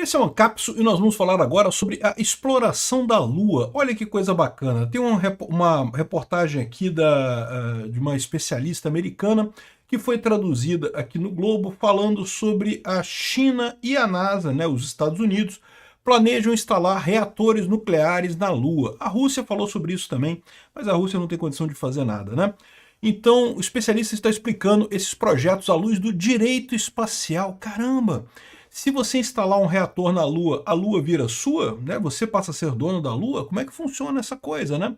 Esse é o Ancapsu e nós vamos falar agora sobre a exploração da Lua. Olha que coisa bacana. Tem uma reportagem aqui de uma especialista americana que foi traduzida aqui no Globo falando sobre a China e a NASA, né, os Estados Unidos, planejam instalar reatores nucleares na Lua. A Rússia falou sobre isso também, mas a Rússia não tem condição de fazer nada, né? Então, o especialista está explicando esses projetos à luz do direito espacial. Caramba! Se você instalar um reator na Lua, a Lua vira sua, né? Você passa a ser dono da Lua? Como é que funciona essa coisa, né?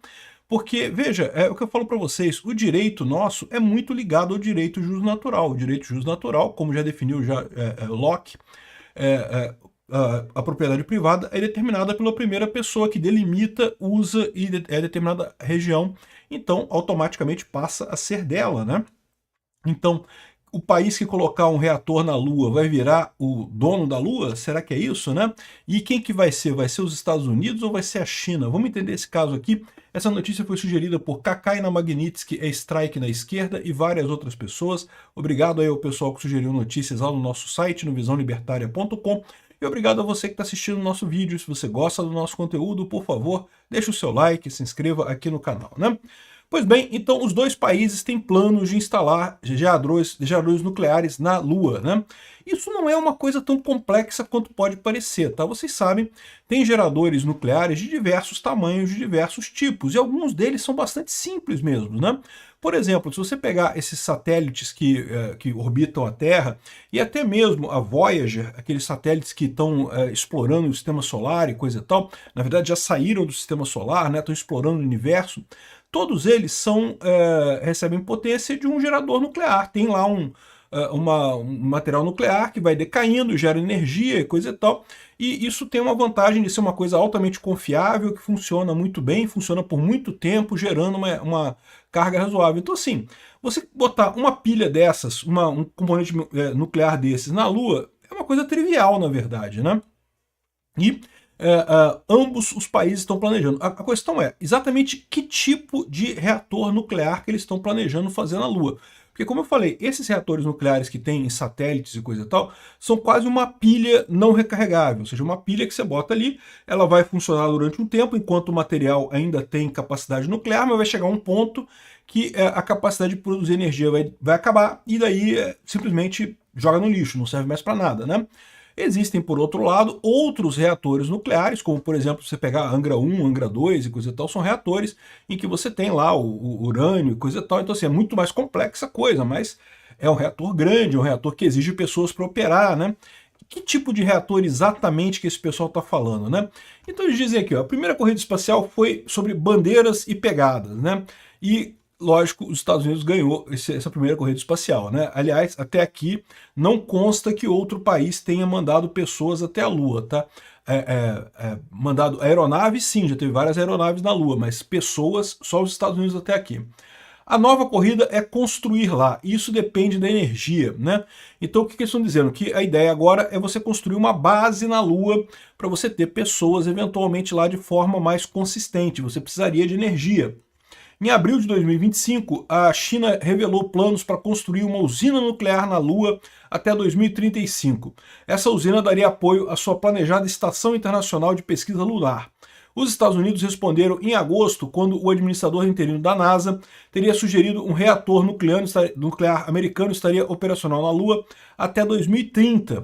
Porque, veja, é o que eu falo para vocês, o direito nosso é muito ligado ao direito jusnatural. O direito jusnatural, como já definiu Locke, a propriedade privada é determinada pela primeira pessoa que delimita, usa e é determinada região, então automaticamente passa a ser dela, né? Então, o país que colocar um reator na Lua vai virar o dono da Lua? Será que é isso, né? E quem que vai ser? Vai ser os Estados Unidos ou vai ser a China? Vamos entender esse caso aqui. Essa notícia foi sugerida por Kakaina Magnitsky, Strike na esquerda e várias outras pessoas. Obrigado aí ao pessoal que sugeriu notícias lá no nosso site, no visãolibertaria.com. E obrigado a você que está assistindo o nosso vídeo. Se você gosta do nosso conteúdo, por favor, deixe o seu like, se inscreva aqui no canal, né? Pois bem, então os dois países têm planos de instalar geradores nucleares na Lua, né? Isso não é uma coisa tão complexa quanto pode parecer, tá? Vocês sabem, tem geradores nucleares de diversos tamanhos, de diversos tipos, e alguns deles são bastante simples mesmo, né? Por exemplo, se você pegar esses satélites que orbitam a Terra, e até mesmo a Voyager, aqueles satélites que estão explorando o sistema solar e coisa e tal, na verdade já saíram do sistema solar, né? Estão explorando o universo, todos eles recebem potência de um gerador nuclear. Tem lá um material nuclear que vai decaindo, gera energia e coisa e tal. E isso tem uma vantagem de ser uma coisa altamente confiável, que funciona muito bem, funciona por muito tempo, gerando uma carga razoável. Então, assim, você botar uma pilha dessas, um componente nuclear desses na Lua, é uma coisa trivial, na verdade, né? E ambos os países estão planejando. A questão é exatamente que tipo de reator nuclear que eles estão planejando fazer na Lua. Porque, como eu falei, esses reatores nucleares que tem em satélites e coisa e tal, são quase uma pilha não recarregável, ou seja, uma pilha que você bota ali, ela vai funcionar durante um tempo, enquanto o material ainda tem capacidade nuclear, mas vai chegar um ponto que a capacidade de produzir energia vai acabar, e daí simplesmente joga no lixo, não serve mais para nada, né? Existem, por outro lado, outros reatores nucleares, como, por exemplo, você pegar Angra 1, Angra 2 e coisa e tal, são reatores em que você tem lá o urânio e coisa e tal. Então, assim, é muito mais complexa a coisa, mas é um reator grande, é um reator que exige pessoas para operar, né? Que tipo de reator exatamente que esse pessoal está falando, né? Então, eles dizem aqui, ó, a primeira corrida espacial foi sobre bandeiras e pegadas, né? E lógico, os Estados Unidos ganhou essa primeira corrida espacial, né? Aliás, até aqui não consta que outro país tenha mandado pessoas até a Lua, tá? Mandado aeronaves, sim, já teve várias aeronaves na Lua, mas pessoas, só os Estados Unidos até aqui. A nova corrida é construir lá, e isso depende da energia, né? Então o que eles estão dizendo? Que a ideia agora é você construir uma base na Lua para você ter pessoas eventualmente lá de forma mais consistente, você precisaria de energia. Em abril de 2025, a China revelou planos para construir uma usina nuclear na Lua até 2035. Essa usina daria apoio à sua planejada Estação Internacional de Pesquisa Lunar. Os Estados Unidos responderam em agosto, quando o administrador interino da NASA teria sugerido um reator nuclear americano estaria operacional na Lua até 2030.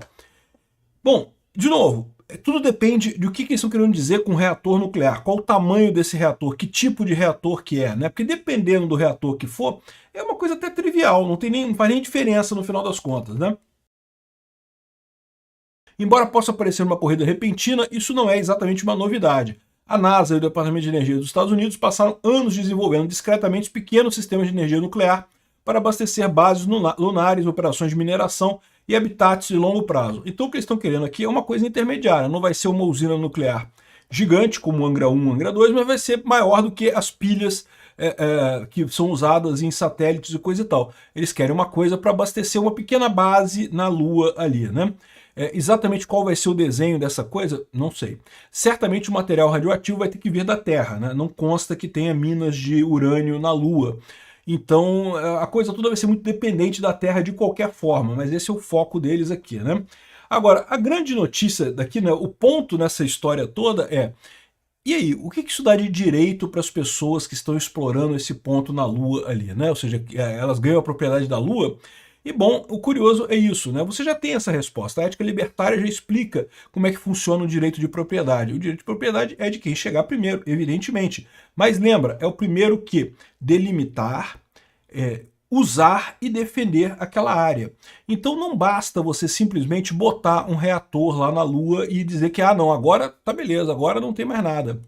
Bom, de novo, tudo depende do que eles estão querendo dizer com reator nuclear, qual o tamanho desse reator, que tipo de reator que é, né? Porque dependendo do reator que for, é uma coisa até trivial, não faz nem diferença no final das contas, né? Embora possa parecer uma corrida repentina, isso não é exatamente uma novidade. A NASA e o Departamento de Energia dos Estados Unidos passaram anos desenvolvendo discretamente pequenos sistemas de energia nuclear para abastecer bases lunares, operações de mineração e habitats de longo prazo. Então o que eles estão querendo aqui é uma coisa intermediária, não vai ser uma usina nuclear gigante como o Angra 1, Angra 2, mas vai ser maior do que as pilhas que são usadas em satélites e coisa e tal. Eles querem uma coisa para abastecer uma pequena base na Lua ali, né? Exatamente qual vai ser o desenho dessa coisa, não sei. Certamente o material radioativo vai ter que vir da Terra, né? Não consta que tenha minas de urânio na Lua. Então a coisa toda vai ser muito dependente da Terra de qualquer forma, mas esse é o foco deles aqui, né? Agora, a grande notícia daqui, né, o ponto nessa história toda é: e aí, o que isso dá de direito para as pessoas que estão explorando esse ponto na Lua ali, né? Ou seja, elas ganham a propriedade da Lua. E bom, o curioso é isso, né? Você já tem essa resposta. A ética libertária já explica como é que funciona o direito de propriedade. O direito de propriedade é de quem chegar primeiro, evidentemente. Mas lembra, é o primeiro que delimitar, usar e defender aquela área. Então não basta você simplesmente botar um reator lá na Lua e dizer que, ah não, agora tá beleza, agora não tem mais nada.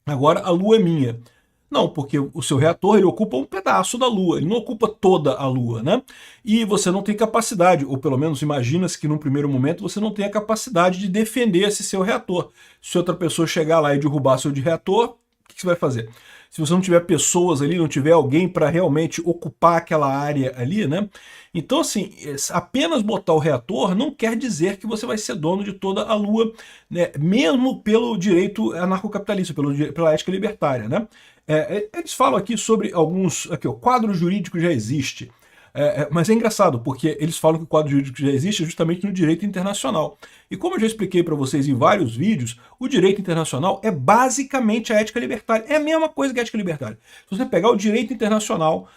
Agora a Lua é minha. Não, porque o seu reator ele ocupa um pedaço da Lua, ele não ocupa toda a Lua, né? E você não tem capacidade, ou pelo menos imagina-se que num primeiro momento você não tem a capacidade de defender esse seu reator. Se outra pessoa chegar lá e derrubar seu reator, o que você vai fazer? Se você não tiver pessoas ali, não tiver alguém para realmente ocupar aquela área ali, né? Então, assim, apenas botar o reator não quer dizer que você vai ser dono de toda a Lua, né? Mesmo pelo direito anarcocapitalista, pela ética libertária, né? Eles falam aqui sobre alguns... Aqui, o quadro jurídico já existe. Mas é engraçado, porque eles falam que o quadro jurídico já existe justamente no direito internacional. E como eu já expliquei para vocês em vários vídeos, o direito internacional é basicamente a ética libertária. É a mesma coisa que a ética libertária. Se você pegar o direito internacional...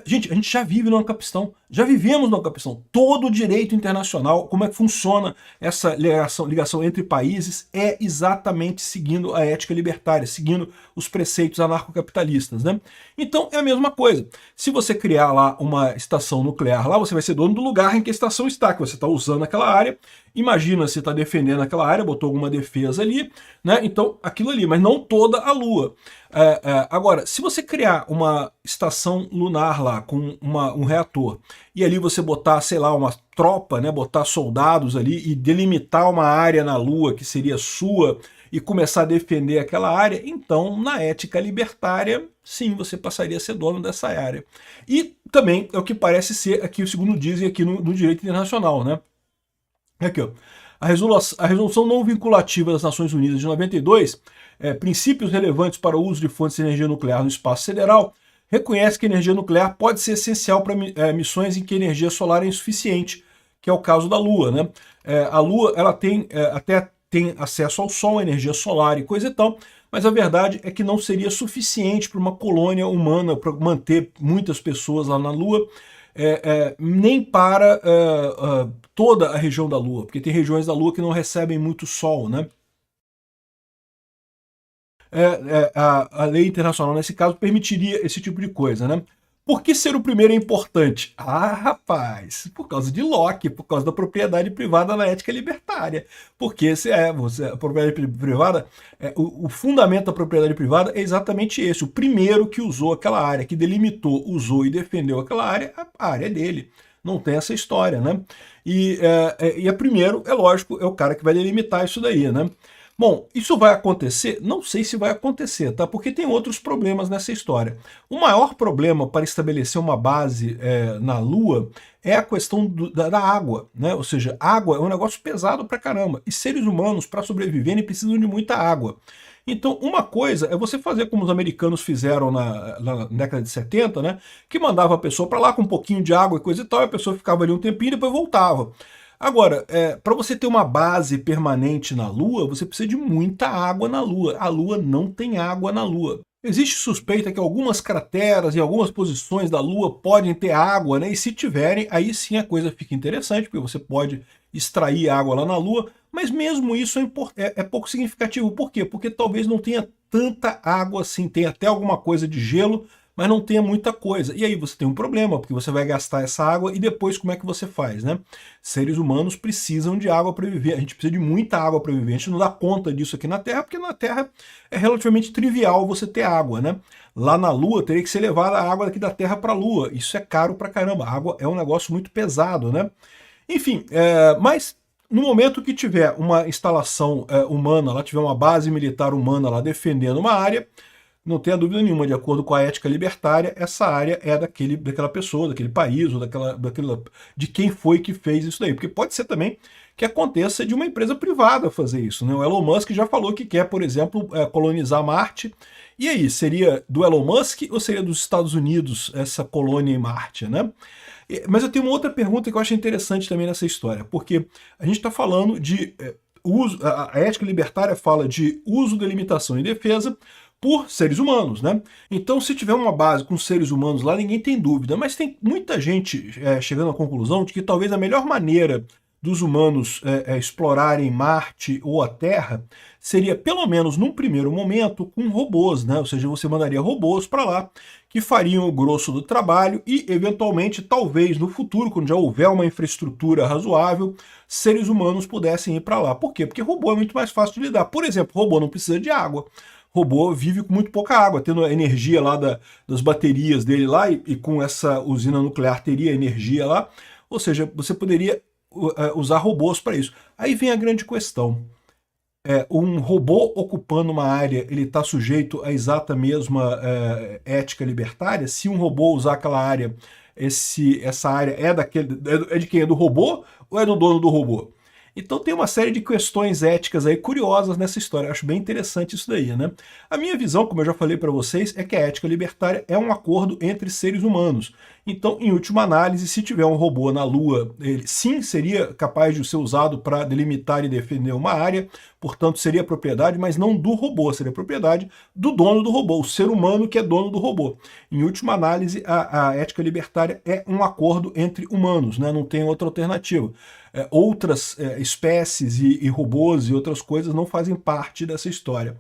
Gente, a gente já vive no Ancapistão, já vivemos no Ancapistão. Todo o direito internacional, como é que funciona essa ligação entre países, é exatamente seguindo a ética libertária, seguindo os preceitos anarcocapitalistas, né? Então é a mesma coisa. Se você criar lá uma estação nuclear lá, você vai ser dono do lugar em que a estação está, que você está usando aquela área. Imagina você está defendendo aquela área, botou alguma defesa ali, né? Então aquilo ali, mas não toda a Lua. Agora, se você criar uma estação lunar lá com um reator e ali você botar, sei lá, uma tropa, né, botar soldados ali e delimitar uma área na Lua que seria sua e começar a defender aquela área, então na ética libertária, sim, você passaria a ser dono dessa área. E também é o que parece ser aqui, segundo dizem aqui no direito internacional, né? Aqui, ó. A resolução não vinculativa das Nações Unidas de 92, princípios relevantes para o uso de fontes de energia nuclear no espaço sideral, reconhece que a energia nuclear pode ser essencial para missões em que a energia solar é insuficiente, que é o caso da Lua, né? A Lua ela tem até tem acesso ao Sol, energia solar e coisa e tal, mas a verdade é que não seria suficiente para uma colônia humana, para manter muitas pessoas lá na Lua, nem para toda a região da Lua, porque tem regiões da Lua que não recebem muito Sol, né? A lei internacional, nesse caso, permitiria esse tipo de coisa, né? Por que ser o primeiro é importante? Ah, rapaz, por causa de Locke, por causa da propriedade privada na ética libertária. Porque a propriedade privada, o fundamento da propriedade privada é exatamente esse. O primeiro que usou aquela área, que delimitou, usou e defendeu aquela área, a área é dele. Não tem essa história, né? E primeiro, é lógico, é o cara que vai delimitar isso daí, né? Bom, isso vai acontecer? Não sei se vai acontecer, tá? Porque tem outros problemas nessa história. O maior problema para estabelecer uma base na Lua é a questão da água, né? Ou seja, água é um negócio pesado pra caramba. E seres humanos, para sobreviverem, precisam de muita água. Então, uma coisa é você fazer como os americanos fizeram na década de 70, né? Que mandava a pessoa para lá com um pouquinho de água e coisa e tal, e a pessoa ficava ali um tempinho e depois voltava. Agora, para você ter uma base permanente na Lua, você precisa de muita água na Lua. A Lua não tem água na Lua. Existe suspeita que algumas crateras e algumas posições da Lua podem ter água, né? E se tiverem, aí sim a coisa fica interessante, porque você pode extrair água lá na Lua, mas mesmo isso é pouco significativo. Por quê? Porque talvez não tenha tanta água assim, tem até alguma coisa de gelo, mas não tenha muita coisa. E aí você tem um problema, porque você vai gastar essa água e depois como é que você faz, né? Seres humanos precisam de água para viver, a gente precisa de muita água para viver, a gente não dá conta disso aqui na Terra, porque na Terra é relativamente trivial você ter água, né? Lá na Lua teria que ser levada a água daqui da Terra para a Lua, isso é caro pra caramba, a água é um negócio muito pesado, né? Enfim, mas no momento que tiver uma instalação humana, lá tiver uma base militar humana lá defendendo uma área, não tenha dúvida nenhuma, de acordo com a ética libertária, essa área é daquela pessoa, daquele país, ou de quem foi que fez isso daí. Porque pode ser também que aconteça de uma empresa privada fazer isso, né? O Elon Musk já falou que quer, por exemplo, colonizar Marte. E aí, seria do Elon Musk ou seria dos Estados Unidos essa colônia em Marte, né? Mas eu tenho uma outra pergunta que eu acho interessante também nessa história, porque a gente está falando de uso, a ética libertária fala de uso, delimitação e defesa por seres humanos, né? Então, se tiver uma base com seres humanos lá, ninguém tem dúvida, mas tem muita gente chegando à conclusão de que talvez a melhor maneira dos humanos explorarem Marte ou a Terra seria, pelo menos num primeiro momento, com robôs, né? Ou seja, você mandaria robôs para lá que fariam o grosso do trabalho e, eventualmente, talvez no futuro, quando já houver uma infraestrutura razoável, seres humanos pudessem ir para lá. Por quê? Porque robô é muito mais fácil de lidar. Por exemplo, robô não precisa de água. Robô vive com muito pouca água, tendo a energia lá das baterias dele lá, e com essa usina nuclear teria energia lá. Ou seja, você poderia usar robôs para isso. Aí vem a grande questão. Um robô ocupando uma área, ele está sujeito à exata mesma ética libertária? Se um robô usar aquela área, essa área é de quem? É do robô ou é do dono do robô? Então tem uma série de questões éticas aí curiosas nessa história. Eu acho bem interessante isso daí, né? A minha visão, como eu já falei para vocês, é que a ética libertária é um acordo entre seres humanos. Então, em última análise, se tiver um robô na Lua, ele sim seria capaz de ser usado para delimitar e defender uma área, portanto seria propriedade, mas não do robô, seria propriedade do dono do robô, o ser humano que é dono do robô. Em última análise, a ética libertária é um acordo entre humanos, né? Não tem outra alternativa. Outras espécies e robôs e outras coisas não fazem parte dessa história.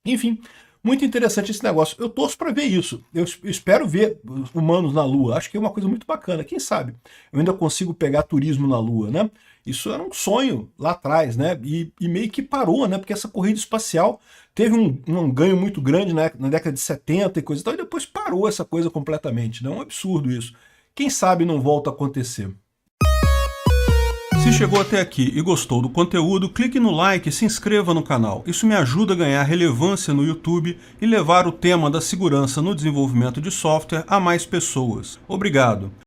Enfim, muito interessante esse negócio. Eu torço para ver isso. Eu espero ver humanos na Lua. Acho que é uma coisa muito bacana. Quem sabe eu ainda consigo pegar turismo na Lua, né? Isso era um sonho lá atrás, né? E meio que parou, né? Porque essa corrida espacial teve um ganho muito grande, né? Na década de 70 e coisa e tal, e depois parou essa coisa completamente, né? É um absurdo isso. Quem sabe não volta a acontecer. Se chegou até aqui e gostou do conteúdo, clique no like e se inscreva no canal. Isso me ajuda a ganhar relevância no YouTube e levar o tema da segurança no desenvolvimento de software a mais pessoas. Obrigado!